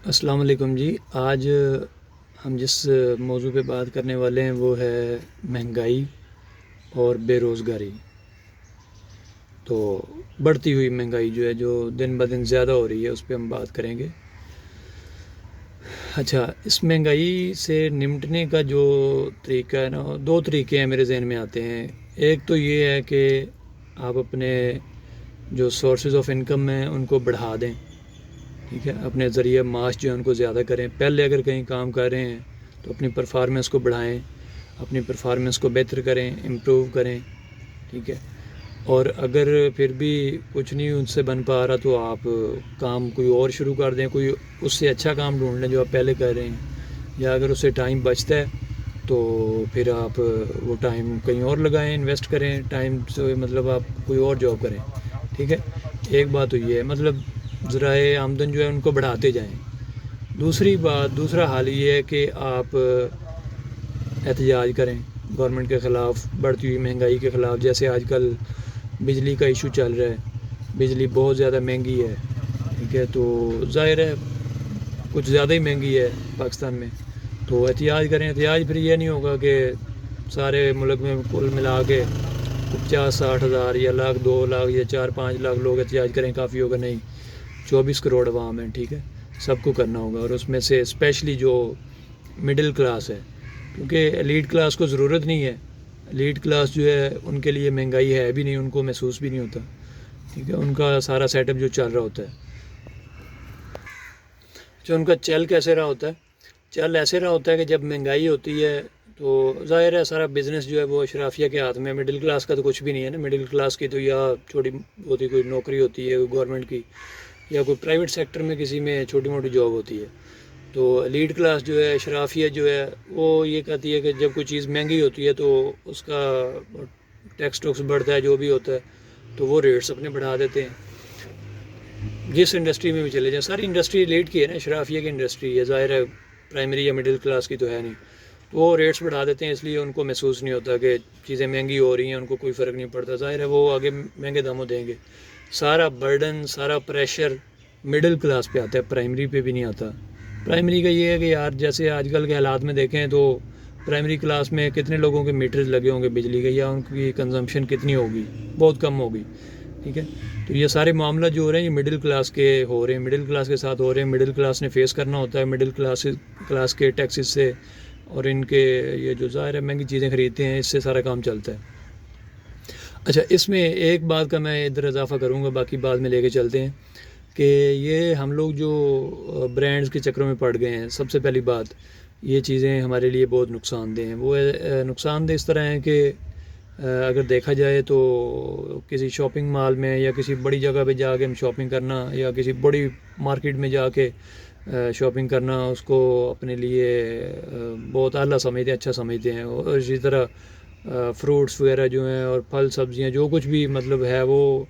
السلام علیکم جی۔ آج ہم جس موضوع پہ بات کرنے والے ہیں وہ ہے مہنگائی اور بے روزگاری۔ تو بڑھتی ہوئی مہنگائی جو دن بہ دن زیادہ ہو رہی ہے اس پہ ہم بات کریں گے۔ اچھا، اس مہنگائی سے نمٹنے کا جو طریقہ ہے نا، دو طریقے ہیں میرے ذہن میں آتے ہیں۔ ایک تو یہ ہے کہ آپ اپنے جو سورسز آف انکم ہیں ان کو بڑھا دیں، ٹھیک ہے، اپنے ذریعہ معاش جو ہے ان کو زیادہ کریں۔ پہلے اگر کہیں کام کر رہے ہیں تو اپنی پرفارمنس کو بڑھائیں، اپنی پرفارمنس کو بہتر کریں، امپروو کریں، ٹھیک ہے۔ اور اگر پھر بھی کچھ نہیں ان سے بن پا رہا تو آپ کام کوئی اور شروع کر دیں، کوئی اس سے اچھا کام ڈھونڈ لیں جو آپ پہلے کر رہے ہیں، یا اگر اس سے ٹائم بچتا ہے تو پھر آپ وہ ٹائم کہیں اور لگائیں، انویسٹ کریں ٹائم سے، مطلب آپ کوئی اور جاب کریں، ٹھیک ہے۔ ایک بات تو یہ ہے، مطلب ذرائع آمدن جو ہے ان کو بڑھاتے جائیں۔ دوسرا حال یہ ہے کہ آپ احتجاج کریں گورنمنٹ کے خلاف، بڑھتی ہوئی مہنگائی کے خلاف۔ جیسے آج کل بجلی کا ایشو چل رہا ہے، بجلی بہت زیادہ مہنگی ہے، ٹھیک ہے، تو ظاہر ہے کچھ زیادہ ہی مہنگی ہے پاکستان میں، تو احتجاج کریں۔ احتجاج پھر یہ نہیں ہوگا کہ سارے ملک میں کل ملا کے 50-60 ہزار یا لاکھ 2 لاکھ یا 4-5 لاکھ لوگ احتجاج کریں کافی ہوگا، نہیں، 24 کروڑ عوام ہیں، ٹھیک ہے، سب کو کرنا ہوگا۔ اور اس میں سے اسپیشلی جو مڈل کلاس ہے، کیونکہ ایلیٹ کلاس کو ضرورت نہیں ہے، ایلیٹ کلاس جو ہے ان کے لیے مہنگائی ہے بھی نہیں، ان کو محسوس بھی نہیں ہوتا، ٹھیک ہے، ان کا سارا سیٹ اپ جو چل رہا ہوتا ہے، جو ان کا چل کیسے رہا ہوتا ہے، چل ایسے رہا ہوتا ہے کہ جب مہنگائی ہوتی ہے تو ظاہر ہے سارا بزنس جو ہے وہ اشرافیہ کے ہاتھ میں۔ مڈل کلاس کا تو کچھ بھی نہیں ہے نا، مڈل کلاس کی تو یا چھوٹی ہوتی کوئی نوکری ہوتی ہے گورنمنٹ کی، یا کوئی پرائیویٹ سیکٹر میں کسی میں چھوٹی موٹی جاب ہوتی ہے۔ تو لیڈ کلاس جو ہے، اشرافیہ جو ہے، وہ یہ کہتی ہے کہ جب کوئی چیز مہنگی ہوتی ہے تو اس کا ٹیکس ٹوکس بڑھتا ہے، جو بھی ہوتا ہے، تو وہ ریٹس اپنے بڑھا دیتے ہیں۔ جس انڈسٹری میں بھی چلے جائیں، ساری انڈسٹری لیٹ کی ہے نا، اشرافیہ کی انڈسٹری ہے، ظاہر ہے پرائمری یا مڈل کلاس کی تو ہے نہیں، تو وہ ریٹس بڑھا دیتے ہیں، اس لیے ان کو محسوس نہیں ہوتا کہ چیزیں مہنگی ہو رہی ہیں، ان کو کوئی فرق نہیں پڑتا، ظاہر ہے وہ آگے مہنگے داموں دیں گے۔ سارا برڈن، سارا پریشر مڈل کلاس پہ آتا ہے، پرائمری پہ بھی نہیں آتا۔ پرائمری کا یہ ہے کہ یار جیسے آج کل کے حالات میں دیکھیں تو پرائمری کلاس میں کتنے لوگوں کے میٹرز لگے ہوں گے بجلی کے، یا ان کی کنزمپشن کتنی ہوگی، بہت کم ہوگی، ٹھیک ہے۔ تو یہ سارے معاملہ جو ہو رہے ہیں یہ مڈل کلاس کے ہو رہے ہیں، مڈل کلاس کے ساتھ ہو رہے ہیں، مڈل کلاس نے فیس کرنا ہوتا ہے مڈل کلاس کے ٹیکسز سے، اور ان کے یہ جو ظاہر ہے مہنگی چیزیں خریدتے ہیں، اس سے سارا کام چلتا ہے۔ اچھا، اس میں ایک بات کا میں ادھر اضافہ کروں گا، باقی بعد میں لے کے چلتے ہیں، کہ یہ ہم لوگ جو برانڈز کے چکروں میں پڑ گئے ہیں، سب سے پہلی بات یہ چیزیں ہمارے لیے بہت نقصان دہ ہیں۔ وہ نقصان دہ اس طرح ہیں کہ اگر دیکھا جائے تو کسی شاپنگ مال میں یا کسی بڑی جگہ پہ جا کے ہم شاپنگ کرنا، یا کسی بڑی مارکیٹ میں جا کے شاپنگ کرنا، اس کو اپنے لیے بہت اعلیٰ سمجھتے ہیں، اچھا سمجھتے ہیں۔ اور اسی طرح فروٹس وغیرہ جو ہیں اور پھل سبزیاں جو کچھ بھی مطلب ہے، وہ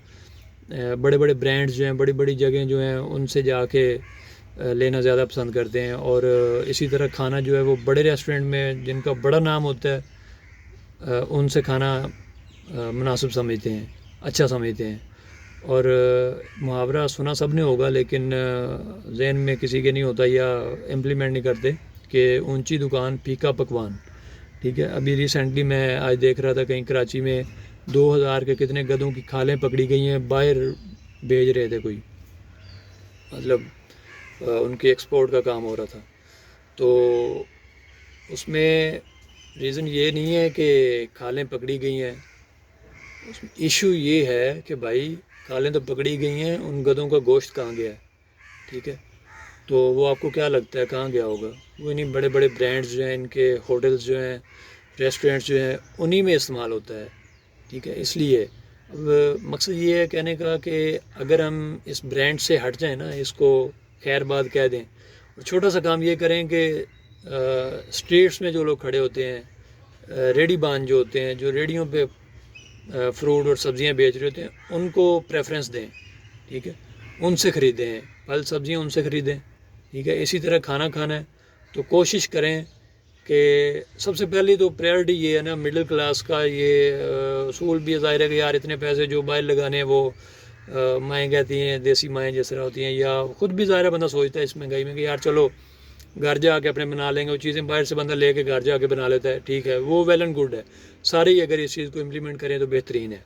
بڑے بڑے برانڈز جو ہیں، بڑی بڑی جگہیں جو ہیں، ان سے جا کے لینا زیادہ پسند کرتے ہیں۔ اور اسی طرح کھانا جو ہے وہ بڑے ریسٹورنٹ میں جن کا بڑا نام ہوتا ہے ان سے کھانا مناسب سمجھتے ہیں، اچھا سمجھتے ہیں۔ اور محاورہ سنا سب نے ہوگا لیکن ذہن میں کسی کے نہیں ہوتا یا امپلیمنٹ نہیں کرتے، کہ اونچی دکان پھیکا پکوان، ٹھیک ہے۔ ابھی ریسنٹلی میں آج دیکھ رہا تھا کہیں کراچی میں 2000 کے کتنے گدھوں کی کھالیں پکڑی گئی ہیں، باہر بھیج رہے تھے کوئی، مطلب ان کی ایکسپورٹ کا کام ہو رہا تھا۔ تو اس میں ریزن یہ نہیں ہے کہ کھالیں پکڑی گئی ہیں، اس میں ایشو یہ ہے کہ بھائی کھالیں تو پکڑی گئی ہیں، ان گدھوں کا گوشت کہاں گیا ہے، ٹھیک ہے۔ تو وہ آپ کو کیا لگتا ہے کہاں گیا ہوگا؟ وہ انہیں بڑے بڑے برانڈز جو ہیں، ان کے ہوٹلز جو ہیں، ریسٹورنٹس جو ہیں، انہی میں استعمال ہوتا ہے، ٹھیک ہے۔ اس لیے اب مقصد یہ ہے کہنے کا کہ اگر ہم اس برانڈ سے ہٹ جائیں نا، اس کو خیر بات کہہ دیں، اور چھوٹا سا کام یہ کریں کہ اسٹریٹس میں جو لوگ کھڑے ہوتے ہیں، ریڈی بان جو ہوتے ہیں، جو ریڈیوں پہ فروٹ اور سبزیاں بیچ رہے ہوتے ہیں، ان کو پریفرنس دیں، ٹھیک ہے، ان سے خریدیں، پھل سبزیاں ان سے خریدیں، ٹھیک ہے۔ اسی طرح کھانا کھانا ہے تو کوشش کریں کہ سب سے پہلی تو پریورٹی یہ ہے نا، مڈل کلاس کا یہ اصول بھی ظاہر ہے کہ یار اتنے پیسے جو باہر لگانے ہیں وہ مائیں کہتی ہیں دیسی مائیں جس طرح ہوتی ہیں, یا خود بھی ظاہر بندہ سوچتا ہے اس مہنگائی میں کہ یار چلو گھر جا کے اپنے بنا لیں گے, وہ چیزیں باہر سے بندہ لے کے گھر جا کے بنا لیتا ہے, ٹھیک ہے, وہ ویل اینڈ گڈ ہے, سارے ہی اگر اس چیز کو امپلیمنٹ کریں تو بہترین ہے.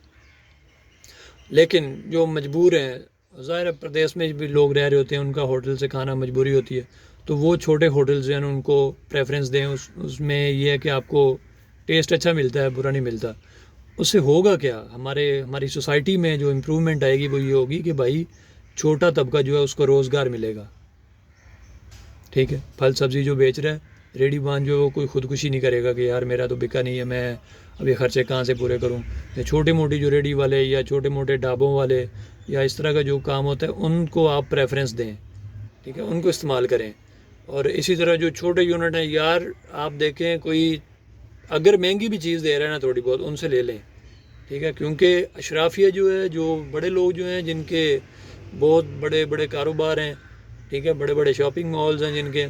لیکن جو مجبور ہیں, ظاہر پردیس میں بھی لوگ رہ رہے ہوتے ہیں, ان کا ہوٹل سے کھانا مجبوری ہوتی ہے, تو وہ چھوٹے ہوٹلز جو ہیں ان کو پریفرنس دیں. اس میں یہ ہے کہ آپ کو ٹیسٹ اچھا ملتا ہے, برا نہیں ملتا. اس سے ہوگا کیا, ہماری سوسائٹی میں جو امپرومنٹ آئے گی وہ یہ ہوگی کہ بھائی چھوٹا طبقہ جو ہے اس کو روزگار ملے گا, ٹھیک ہے. پھل سبزی جو بیچ رہا ہے, ریڈی بان جو, وہ کوئی خودکشی نہیں کرے گا کہ یار میرا تو بکا نہیں ہے, میں ابھی خرچے کہاں سے پورے کروں. یا چھوٹی موٹی جو ریڈی والے یا چھوٹے موٹے ڈھابوں والے یا اس طرح کا جو کام ہوتا ہے ان کو آپ پریفرنس دیں, ٹھیک ہے, ان کو استعمال کریں. اور اسی طرح جو چھوٹے یونٹ ہیں, یار آپ دیکھیں کوئی اگر مہنگی بھی چیز دے رہا ہے نا تھوڑی بہت, ان سے لے لیں, ٹھیک ہے. کیونکہ اشرافیہ جو ہے, جو بڑے لوگ جو ہیں جن کے بہت بڑے بڑے کاروبار ہیں, ٹھیک ہے, بڑے بڑے شاپنگ مالز ہیں جن کے,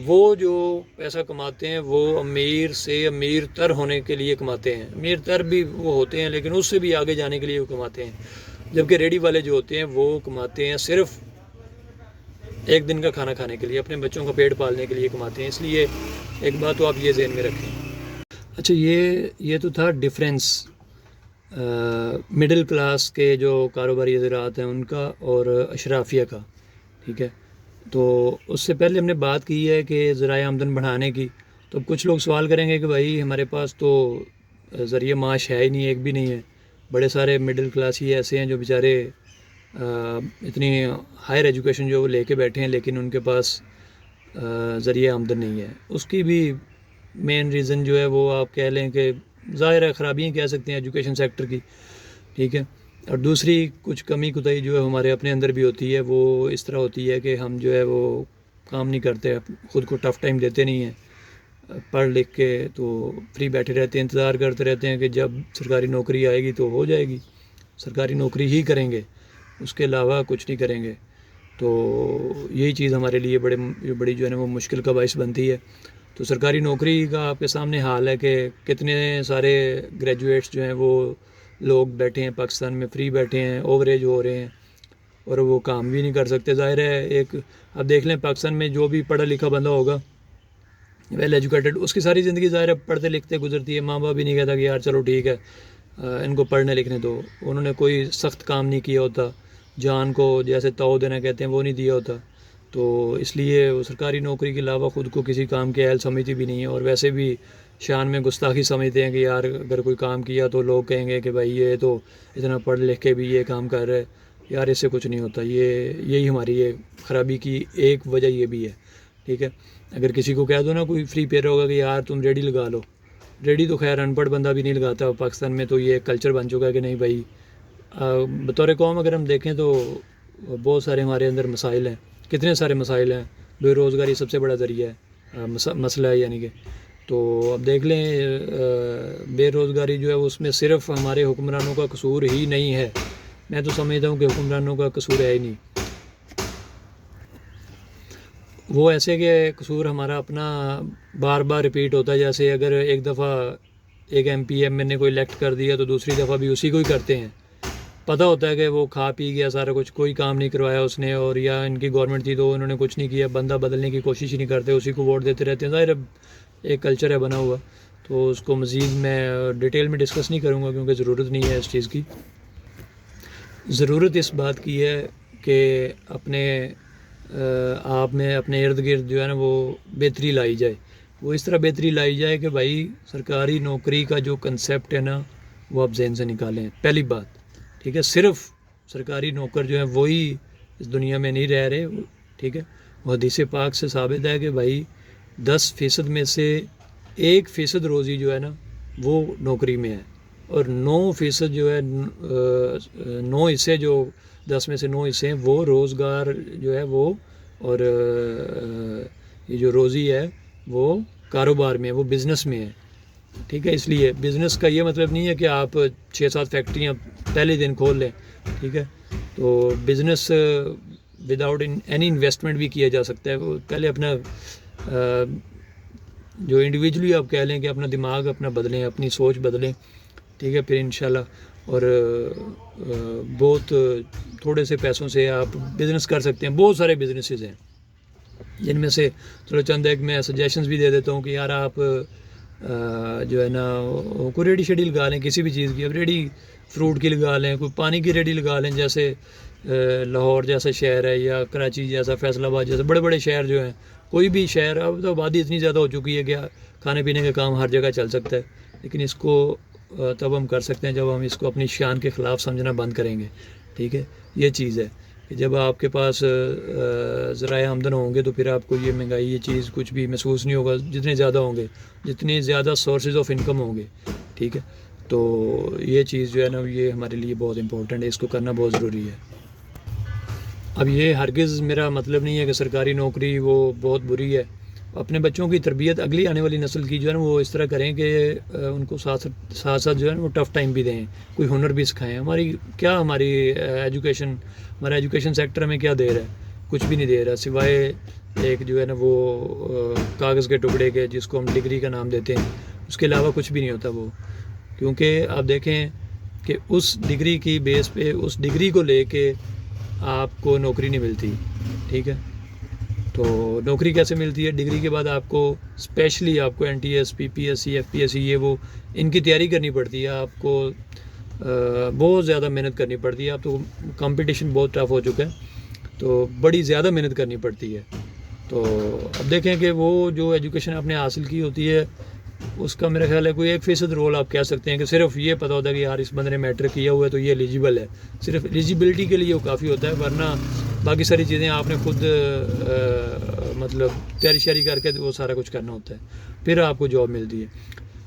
وہ جو پیسہ کماتے ہیں وہ امیر سے امیر تر ہونے کے لیے کماتے ہیں. امیر تر بھی وہ ہوتے ہیں لیکن اس سے بھی آگے جانے کے لیے وہ کماتے ہیں. جبکہ ریڈی والے جو ہوتے ہیں وہ کماتے ہیں صرف ایک دن کا کھانا کھانے کے لیے, اپنے بچوں کا پیٹ پالنے کے لیے کماتے ہیں. اس لیے ایک بات تو آپ یہ ذہن میں رکھیں. اچھا, یہ تو تھا ڈفرینس مڈل کلاس کے جو کاروباری حضرات ہیں ان کا اور اشرافیہ کا, ٹھیک ہے. تو اس سے پہلے ہم نے بات کی ہے کہ ذرائع آمدن بڑھانے کی. تو اب کچھ لوگ سوال کریں گے کہ بھائی ہمارے پاس تو ذریعہ معاش ہے ہی نہیں, ایک بھی نہیں ہے. بڑے سارے مڈل کلاس ہی ایسے ہیں جو بیچارے اتنی ہائر ایجوکیشن جو وہ لے کے بیٹھے ہیں لیکن ان کے پاس ذریعہ آمدن نہیں ہے. اس کی بھی مین ریزن جو ہے وہ آپ کہہ لیں کہ ظاہر ہے خرابیاں کہہ سکتے ہیں ایجوکیشن سیکٹر کی, ٹھیک ہے. اور دوسری کچھ کمی کوتاہی جو ہے ہمارے اپنے اندر بھی ہوتی ہے, وہ اس طرح ہوتی ہے کہ ہم جو ہے وہ کام نہیں کرتے, خود کو ٹف ٹائم دیتے نہیں ہیں, پڑھ لکھ کے تو فری بیٹھے رہتے ہیں, انتظار کرتے رہتے ہیں کہ جب سرکاری نوکری آئے گی تو ہو جائے گی, سرکاری نوکری ہی کریں گے, اس کے علاوہ کچھ نہیں کریں گے. تو یہی چیز ہمارے لیے بڑی جو ہے نا وہ مشکل کا باعث بنتی ہے. تو سرکاری نوکری کا آپ کے سامنے حال ہے کہ کتنے سارے گریجویٹس جو ہیں وہ لوگ بیٹھے ہیں پاکستان میں, فری بیٹھے ہیں, اوور ایج ہو رہے ہیں اور وہ کام بھی نہیں کر سکتے. ظاہر ہے ایک اب دیکھ لیں پاکستان میں جو بھی پڑھا لکھا بندہ ہوگا, ویل ایجوکیٹڈ, اس کی ساری زندگی ظاہر ہے پڑھتے لکھتے گزرتی ہے. ماں باپ بھی نہیں کہتا کہ یار چلو ٹھیک ہے ان کو پڑھنے لکھنے دو. انہوں نے کوئی سخت کام نہیں کیا ہوتا, جان کو جیسے تو دینا کہتے ہیں وہ نہیں دیا ہوتا. تو اس لیے وہ سرکاری نوکری کے علاوہ خود کو کسی کام کے اہل سمجھتی بھی نہیں ہے, اور ویسے بھی شان میں گستاخی سمجھتے ہیں کہ یار اگر کوئی کام کیا تو لوگ کہیں گے کہ بھائی یہ تو اتنا پڑھ لکھ کے بھی یہ کام کر رہا ہے, یار اس سے کچھ نہیں ہوتا. یہی ہماری یہ خرابی کی ایک وجہ یہ بھی ہے, ٹھیک ہے. اگر کسی کو کہہ دو نا کوئی فری پیر ہوگا کہ یار تم ریڈی لگا لو, ریڈی تو خیر ان پڑھ بندہ بھی نہیں لگاتا پاکستان میں, تو یہ کلچر بن چکا ہے کہ نہیں بھائی. بطور قوم اگر ہم دیکھیں تو بہت سارے ہمارے اندر مسائل ہیں, کتنے سارے مسائل ہیں. بے روزگاری سب سے بڑا ذریعہ ہے, مسئلہ ہے یعنی کہ. تو اب دیکھ لیں بے روزگاری جو ہے اس میں صرف ہمارے حکمرانوں کا قصور ہی نہیں ہے. میں تو سمجھتا ہوں کہ حکمرانوں کا قصور ہے ہی نہیں. وہ ایسے کہ قصور ہمارا اپنا بار بار ریپیٹ ہوتا ہے. جیسے اگر ایک دفعہ ایک ایم پی ایم نے کوئی الیکٹ کر دیا تو دوسری دفعہ بھی اسی کو ہی کرتے ہیں. پتہ ہوتا ہے کہ وہ کھا پی گیا سارا کچھ, کوئی کام نہیں کروایا اس نے, اور یا ان کی گورنمنٹ تھی تو انہوں نے کچھ نہیں کیا, بندہ بدلنے کی کوشش ہی نہیں کرتے, اسی کو ووٹ دیتے رہتے ہیں. ظاہر ایک کلچر ہے بنا ہوا, تو اس کو مزید میں ڈیٹیل میں ڈسکس نہیں کروں گا کیونکہ ضرورت نہیں ہے اس چیز کی. ضرورت اس بات کی ہے کہ اپنے آپ میں اپنے ارد گرد جو ہے نا وہ بہتری لائی جائے. وہ اس طرح بہتری لائی جائے کہ بھائی سرکاری نوکری کا جو کنسیپٹ ہے نا وہ آپ ذہن سے نکالیں. پہلی بات, ٹھیک ہے, صرف سرکاری نوکر جو ہیں وہی اس دنیا میں نہیں رہ رہے, ٹھیک ہے. وہ حدیث پاک سے ثابت ہے کہ بھائی 10% میں سے 1% روزی جو ہے نا وہ نوکری میں ہے, اور 9% جو ہے 9 حصے جو 10 میں سے 9 حصے ہیں وہ روزگار جو ہے وہ, اور یہ جو روزی ہے وہ کاروبار میں ہے, وہ بزنس میں ہے, ٹھیک ہے. اس لیے بزنس کا یہ مطلب نہیں ہے کہ آپ 6-7 فیکٹریاں پہلے دن کھول لیں, ٹھیک ہے. تو بزنس وداؤٹ اینی انویسٹمنٹ بھی کیا جا سکتا ہے. وہ پہلے اپنا جو انڈیویجولی آپ کہہ لیں کہ اپنا دماغ اپنا بدلیں, اپنی سوچ بدلیں, ٹھیک ہے, پھر انشاءاللہ اور بہت تھوڑے سے پیسوں سے آپ بزنس کر سکتے ہیں. بہت سارے بزنسز ہیں جن میں سے چلو چند ایک میں سجیشنز بھی دے دیتا ہوں کہ یار آپ جو ہے نا کوئی ریڈی شیڈی لگا لیں کسی بھی چیز کی. اب ریڈی فروٹ کی لگا لیں, کوئی پانی کی ریڈی لگا لیں, جیسے لاہور جیسا شہر ہے یا کراچی جیسا, فیصل آباد جیسا بڑے بڑے شہر جو ہیں, کوئی بھی شہر. اب تو آبادی اتنی زیادہ ہو چکی ہے کہ کھانے پینے کا کام ہر جگہ چل سکتا ہے, لیکن اس کو تب ہم کر سکتے ہیں جب ہم اس کو اپنی شان کے خلاف سمجھنا بند کریں گے. ٹھیک ہے, یہ چیز ہے کہ جب آپ کے پاس ذرائع آمدن ہوں گے تو پھر آپ کو یہ مہنگائی یہ چیز کچھ بھی محسوس نہیں ہوگا. جتنے زیادہ ہوں گے, جتنے زیادہ سورسز آف انکم ہوں گے, ٹھیک ہے, تو یہ چیز جو ہے نا یہ ہمارے لیے بہت امپورٹنٹ ہے, اس کو کرنا بہت ضروری ہے. اب یہ ہرگز میرا مطلب نہیں ہے کہ سرکاری نوکری وہ بہت بری ہے. اپنے بچوں کی تربیت اگلی آنے والی نسل کی جو ہے نا وہ اس طرح کریں کہ ان کو ساتھ ساتھ جو ہے نا وہ ٹف ٹائم بھی دیں, کوئی ہنر بھی سکھائیں. ہماری ایجوکیشن, ہمارا ایجوکیشن سیکٹر ہمیں کیا دے رہا ہے؟ کچھ بھی نہیں دے رہا سوائے ایک جو ہے نا وہ کاغذ کے ٹکڑے کے جس کو ہم ڈگری کا نام دیتے ہیں. اس کے علاوہ کچھ بھی نہیں ہوتا وہ, کیونکہ آپ دیکھیں کہ اس ڈگری کی بیس پہ اس ڈگری کو لے کے آپ کو نوکری نہیں ملتی. ٹھیک ہے, تو نوکری کیسے ملتی ہے؟ ڈگری کے بعد آپ کو اسپیشلی آپ کو NTS PPSC FPSC یہ وہ ان کی تیاری کرنی پڑتی ہے. آپ کو بہت زیادہ محنت کرنی پڑتی ہے. اب تو کمپٹیشن بہت ٹف ہو چکا ہے, تو بڑی زیادہ محنت کرنی پڑتی ہے. تو اب دیکھیں کہ وہ جو ایجوکیشن آپ نے حاصل کی ہوتی ہے اس کا میرا خیال ہے کوئی 1% رول آپ کہہ سکتے ہیں کہ صرف یہ پتہ ہوتا ہے کہ یار اس بندے نے میٹرک کیا ہوا ہے تو یہ ایلیجیبل ہے. صرف ایلیجیبلٹی کے لیے وہ کافی ہوتا ہے, ورنہ باقی ساری چیزیں آپ نے خود مطلب تیاری شیاری کر کے وہ سارا کچھ کرنا ہوتا ہے, پھر آپ کو جاب ملتی ہے.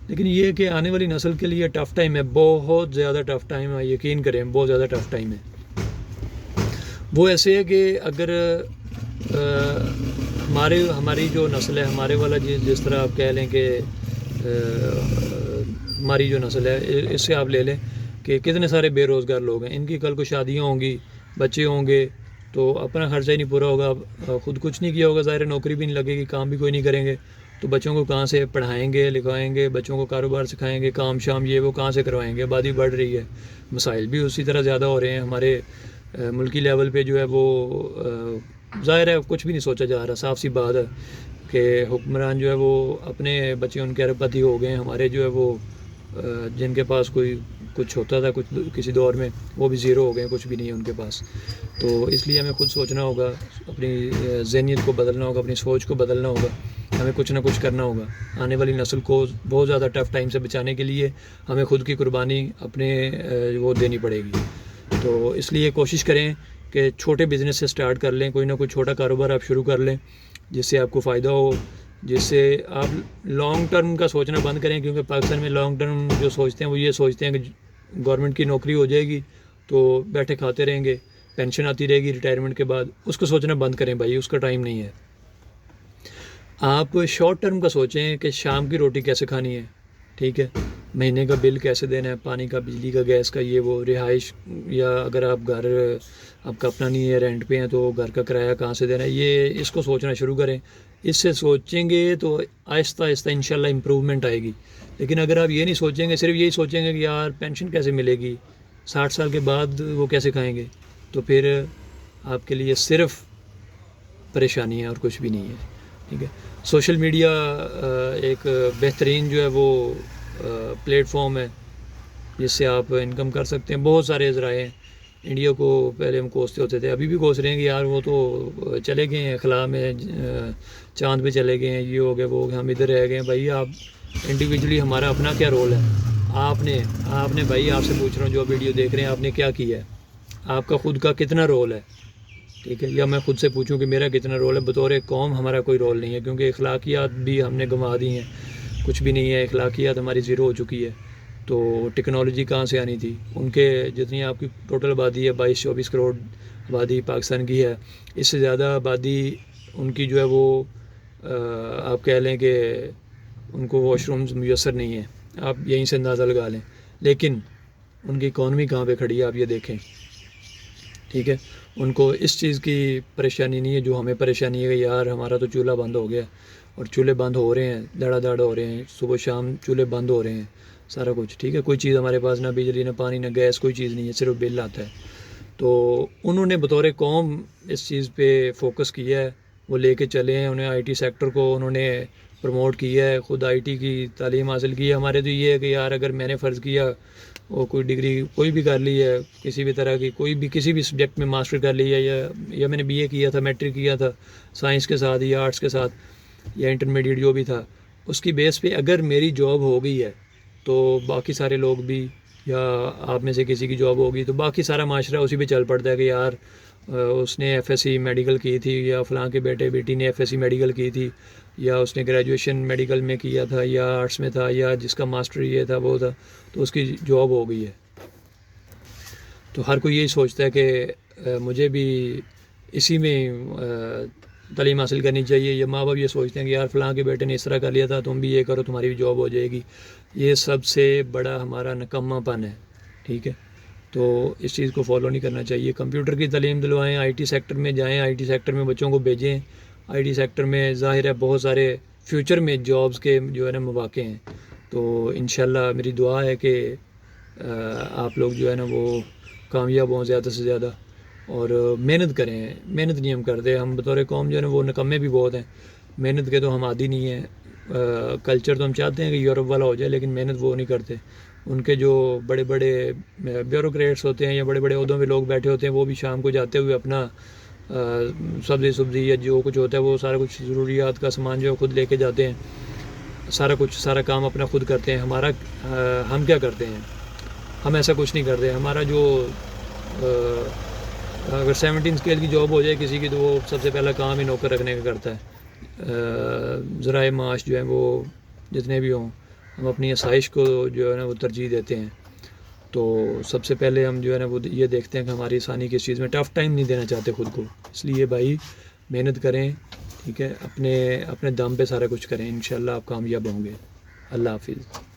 لیکن یہ کہ آنے والی نسل کے لیے ٹف ٹائم ہے, بہت زیادہ ٹف ٹائم ہے, یقین کریں بہت زیادہ ٹف ٹائم ہے. وہ ایسے ہے کہ اگر ہماری جو نسل ہے, ہمارے والا جس طرح آپ کہہ لیں کہ ہماری جو نسل ہے اس سے آپ لے لیں کہ کتنے سارے بے روزگار لوگ ہیں. ان کی کل کو شادیاں ہوں گی, بچے ہوں گے, تو اپنا خرچہ ہی نہیں پورا ہوگا. خود کچھ نہیں کیا ہوگا, ظاہر نوکری بھی نہیں لگے گی, کام بھی کوئی نہیں کریں گے, تو بچوں کو کہاں سے پڑھائیں گے, لکھائیں گے, بچوں کو کاروبار سکھائیں گے, کام شام یہ وہ کہاں سے کروائیں گے؟ آبادی بڑھ رہی ہے, مسائل بھی اسی طرح زیادہ ہو رہے ہیں. ہمارے ملکی لیول پہ جو ہے وہ ظاہر ہے کچھ بھی نہیں سوچا جا رہا. صاف سی بات ہے کہ حکمران جو ہے وہ اپنے بچے ان کے ارب پتی ہو گئے ہیں. ہمارے جو ہے وہ جن کے پاس کچھ ہوتا تھا کچھ کسی دور میں, وہ بھی زیرو ہو گئے ہیں, کچھ بھی نہیں ہے ان کے پاس. تو اس لیے ہمیں خود سوچنا ہوگا, اپنی ذہنیت کو بدلنا ہوگا, اپنی سوچ کو بدلنا ہوگا, ہمیں کچھ نہ کچھ کرنا ہوگا. آنے والی نسل کو بہت زیادہ ٹف ٹائم سے بچانے کے لیے ہمیں خود کی قربانی اپنے وہ دینی پڑے گی. تو اس لیے کوشش کریں کہ چھوٹے بزنس سے سٹارٹ کر لیں, کوئی نہ کوئی چھوٹا کاروبار آپ شروع کر لیں جس سے آپ کو فائدہ ہو, جس سے آپ لانگ ٹرم کا سوچنا بند کریں. کیونکہ پاکستان میں لانگ ٹرم جو سوچتے ہیں وہ یہ سوچتے ہیں کہ گورنمنٹ کی نوکری ہو جائے گی تو بیٹھے کھاتے رہیں گے, پینشن آتی رہے گی ریٹائرمنٹ کے بعد. اس کو سوچنا بند کریں بھائی, اس کا ٹائم نہیں ہے. آپ شارٹ ٹرم کا سوچیں کہ شام کی روٹی کیسے کھانی ہے, ٹھیک ہے, مہینے کا بل کیسے دینا ہے, پانی کا, بجلی کا, گیس کا, یہ وہ, رہائش, یا اگر آپ گھر آپ کا اپنا نہیں ہے رینٹ پہ ہیں تو گھر کا کرایہ کہاں سے دینا ہے, یہ اس کو سوچنا شروع کریں. اس سے سوچیں گے تو آہستہ آہستہ انشاءاللہ امپرومنٹ آئے گی. لیکن اگر آپ یہ نہیں سوچیں گے, صرف یہی سوچیں گے کہ یار پینشن کیسے ملے گی, 60 سال کے بعد وہ کیسے کھائیں گے, تو پھر آپ کے لیے صرف پریشانی ہے اور کچھ بھی نہیں ہے. ٹھیک ہے, سوشل میڈیا ایک بہترین جو ہے وہ پلیٹ فارم ہے جس سے آپ انکم کر سکتے ہیں. بہت سارے ذرائع ہیں. انڈیا کو پہلے ہم کوستے ہوتے تھے, ابھی بھی کوس رہے ہیں کہ یار وہ تو چلے گئے ہیں خلا میں, چاند پہ چلے گئے ہیں, یہ ہو گیا وہ ہو گیا, ہم ادھر رہ گئے ہیں. بھائی آپ انڈیویجولی ہمارا اپنا کیا رول ہے؟ آپ نے بھائی آپ سے پوچھ رہا ہوں جو ویڈیو دیکھ رہے ہیں, آپ نے کیا کیا ہے؟ آپ کا خود کا کتنا رول ہے؟ ٹھیک ہے, یا میں خود سے پوچھوں کہ میرا کتنا رول ہے؟ بطور قوم ہمارا کوئی رول نہیں ہے, کیونکہ اخلاقیات بھی ہم نے گنوا دی ہیں, کچھ بھی نہیں ہے. اخلاقیات ہماری زیرو ہو چکی ہے. تو ٹیکنالوجی کہاں سے آنی تھی؟ ان کے جتنی آپ کی ٹوٹل آبادی ہے 22-24 کروڑ آبادی پاکستان کی ہے, اس سے زیادہ آبادی ان کی جو ہے وہ آپ کہہ لیں کہ ان کو واش رومز میسر نہیں ہیں, آپ یہیں سے اندازہ لگا لیں. لیکن ان کی اکانومی کہاں پہ کھڑی ہے آپ یہ دیکھیں. ٹھیک ہے, ان کو اس چیز کی پریشانی نہیں ہے جو ہمیں پریشانی ہے کہ یار ہمارا تو چولہا بند ہو گیا, اور چولہے بند ہو رہے ہیں, دھڑا دھڑ ہو رہے ہیں, صبح شام چولہے بند ہو رہے ہیں. سارا کچھ ٹھیک ہے. کوئی چیز ہمارے پاس نہ بجلی نہ پانی نہ گیس, کوئی چیز نہیں ہے, صرف بل آتا ہے. تو انہوں نے بطور قوم اس چیز پہ فوکس کیا ہے, وہ لے کے چلے ہیں. انہیں آئی ٹی سیکٹر کو انہوں نے پروموٹ کیا ہے, خود آئی ٹی کی تعلیم حاصل کی ہے. ہمارے تو یہ ہے کہ یار اگر میں نے فرض کیا وہ کوئی ڈگری کوئی بھی کر لی ہے کسی بھی طرح کی, کوئی بھی کسی بھی سبجیکٹ میں ماسٹر کر لی ہے, یا میں نے بی اے کیا تھا, میٹرک کیا تھا سائنس کے ساتھ یا آرٹس کے ساتھ یا انٹرمیڈیٹ جو بھی تھا, اس کی بیس پہ اگر میری جاب ہو گئی ہے تو باقی سارے لوگ بھی, یا آپ میں سے کسی کی جاب ہوگی تو باقی سارا معاشرہ اسی پہ چل پڑتا ہے کہ یار اس نے ایف ایس سی میڈیکل کی تھی, یا فلاں کے بیٹے بیٹی نے ایف ایس سی میڈیکل کی تھی, یا اس نے گریجویشن میڈیکل میں کیا تھا یا آرٹس میں تھا, یا جس کا ماسٹر یہ تھا وہ تھا, تو اس کی جاب ہو گئی ہے. تو ہر کوئی یہی سوچتا ہے کہ مجھے بھی اسی میں تعلیم حاصل کرنی چاہیے, یا ماں باپ یہ سوچتے ہیں کہ یار فلاں کے بیٹے نے اس طرح کر لیا تھا تم بھی یہ کرو تمہاری بھی جاب ہو جائے گی. یہ سب سے بڑا ہمارا نکما پن ہے, ٹھیک ہے. تو اس چیز کو فالو نہیں کرنا چاہیے. کمپیوٹر کی تعلیم دلوائیں, آئی ٹی سیکٹر میں جائیں, آئی ٹی سیکٹر میں بچوں کو بھیجیں. آئی ٹی سیکٹر میں ظاہر ہے بہت سارے فیوچر میں جابز کے جو ہے نا مواقع ہیں. تو انشاءاللہ میری دعا ہے کہ آپ لوگ جو ہے نا وہ کامیاب ہوں زیادہ سے زیادہ, اور محنت کریں. محنت نہیں ہم کرتے, ہم بطور قوم جو ہے نا وہ نکمے بھی بہت ہیں. محنت کے تو ہم عادی نہیں ہیں. کلچر تو ہم چاہتے ہیں کہ یورپ والا ہو جائے, لیکن محنت وہ نہیں کرتے. ان کے جو بڑے بڑے بیوروکریٹس ہوتے ہیں یا بڑے بڑے عہدوں میں لوگ بیٹھے ہوتے ہیں, وہ بھی شام کو جاتے ہوئے اپنا سبزی یا جو کچھ ہوتا ہے وہ سارا کچھ ضروریات کا سامان جو ہے خود لے کے جاتے ہیں. سارا کام اپنا خود کرتے ہیں. ہم کیا کرتے ہیں؟ ہم ایسا کچھ نہیں کرتے. ہمارا جو اگر 17 اسکیل کی جاب ہو جائے کسی کی تو وہ سب سے پہلا کام ہی نوکر رکھنے کا کرتا ہے. ذرائع معاش جو ہیں وہ جتنے بھی ہوں, ہم اپنی آسائش کو جو ہے نا وہ ترجیح دیتے ہیں. تو سب سے پہلے ہم جو ہے نا وہ یہ دیکھتے ہیں کہ ہماری آسانی کس چیز میں, ٹف ٹائم نہیں دینا چاہتے خود کو. اس لیے بھائی محنت کریں, ٹھیک ہے, اپنے دم پہ سارا کچھ کریں, انشاءاللہ آپ کامیاب ہوں گے. اللہ حافظ.